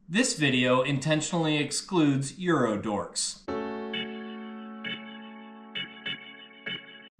This video intentionally excludes Eurodorks.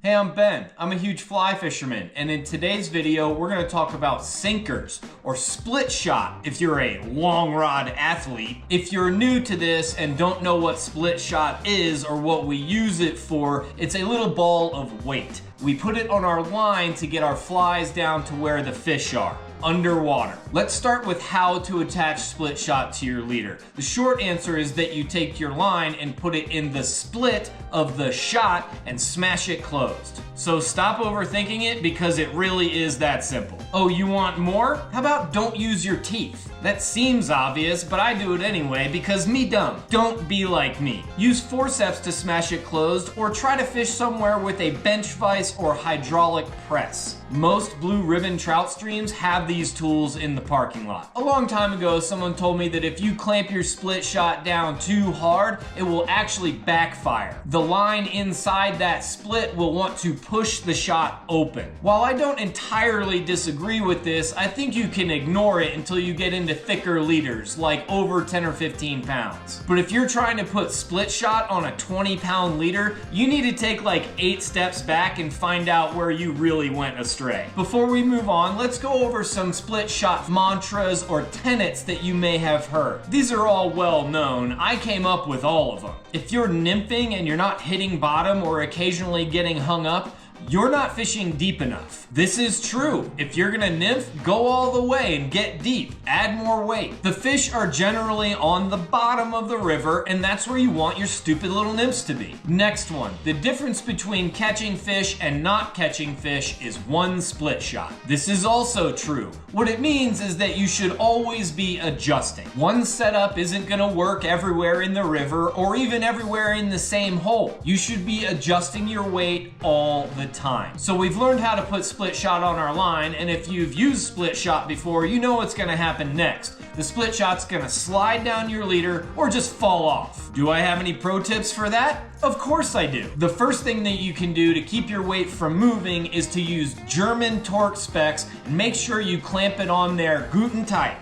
Hey, I'm Ben. I'm a huge fly fisherman, and in today's video, we're going to talk about sinkers, or split shot if you're a long rod athlete. If you're new to this and don't know what split shot is or what we use it for, it's a little ball of weight. We put it on our line to get our flies down to where the fish are, underwater. Let's start with how to attach split shot to your leader. The short answer is that you take your line and put it in the split of the shot and smash it closed. So stop overthinking it because it really is that simple. Oh, you want more? How about don't use your teeth? That seems obvious, but I do it anyway because me dumb. Don't be like me. Use forceps to smash it closed or try to fish somewhere with a bench vise or hydraulic press. Most blue ribbon trout streams have these tools in the parking lot. A long time ago, someone told me that if you clamp your split shot down too hard, it will actually backfire. The line inside that split will want to push the shot open. While I don't entirely disagree with this, I think you can ignore it until you get into thicker leaders, like over 10 or 15 pounds. But if you're trying to put split shot on a 20-pound leader, you need to take like 8 steps back and find out where you really went astray. Before we move on, let's go over some split shot mantras or tenets that you may have heard. These are all well known. I came up with all of them. If you're nymphing and you're not hitting bottom or occasionally getting hung up, you're not fishing deep enough. This is true. If you're gonna nymph, go all the way and get deep. Add more weight. The fish are generally on the bottom of the river, and that's where you want your stupid little nymphs to be. Next one. The difference between catching fish and not catching fish is one split shot. This is also true. What it means is that you should always be adjusting. One setup isn't gonna work everywhere in the river or even everywhere in the same hole. You should be adjusting your weight all the time. So we've learned how to put split shot on our line, and if you've used split shot before, you know what's gonna happen next. The split shot's gonna slide down your leader or just fall off. Do I have any pro tips for that? Of course I do. The first thing that you can do to keep your weight from moving is to use German torque specs and make sure you clamp it on there guten tight.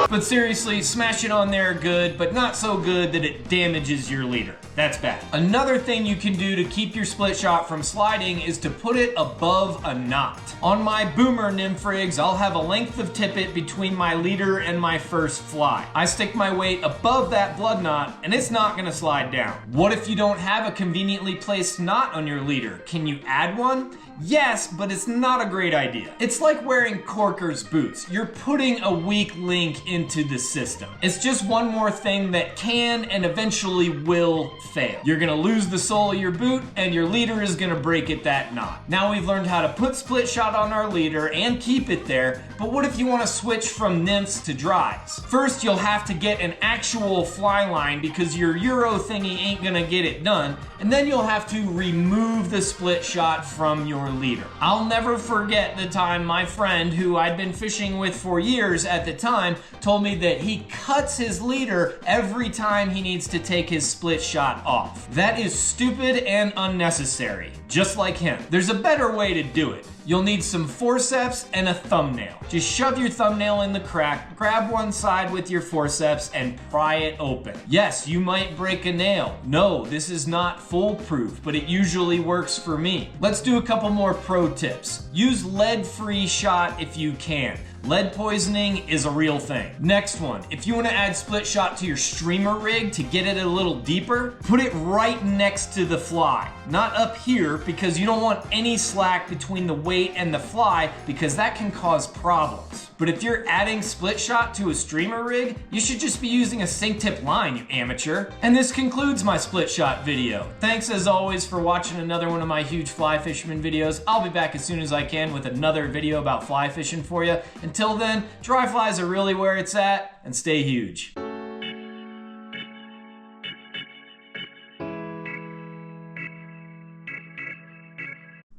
But seriously, smash it on there good, but not so good that it damages your leader. That's bad. Another thing you can do to keep your split shot from sliding is to put it above a knot. On my boomer nymph rigs, I'll have a length of tippet between my leader and my first fly. I stick my weight above that blood knot and it's not gonna slide down. What if you don't have a conveniently placed knot on your leader? Can you add one? Yes, but it's not a great idea. It's like wearing Corker's boots. You're putting a weak link into the system. It's just one more thing that can and eventually will fail. You're gonna lose the sole of your boot and your leader is gonna break at that knot. Now we've learned how to put split shot on our leader and keep it there, but what if you wanna switch from nymphs to dries? First, you'll have to get an actual fly line because your Euro thingy ain't gonna get it done, and then you'll have to remove the split shot from your leader. I'll never forget the time my friend, who I'd been fishing with for years at the time, told me that he cuts his leader every time he needs to take his split shot off. That is stupid and unnecessary, just like him. There's a better way to do it. You'll need some forceps and a thumbnail. Just shove your thumbnail in the crack, grab one side with your forceps, and pry it open. Yes, you might break a nail. No, this is not foolproof, but it usually works for me. Let's do a couple more pro tips. Use lead-free shot if you can. Lead poisoning is a real thing. Next one, if you want to add split shot to your streamer rig to get it a little deeper, put it right next to the fly. Not up here, because you don't want any slack between the weight and the fly, because that can cause problems. But if you're adding split shot to a streamer rig, you should just be using a sink tip line, you amateur. And this concludes my split shot video. Thanks as always for watching another one of my huge fly fisherman videos. I'll be back as soon as I can with another video about fly fishing for you. Until then, dry flies are really where it's at, and stay huge.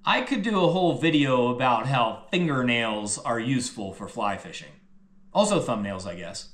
I could do a whole video about how fingernails are useful for fly fishing. Also thumbnails, I guess.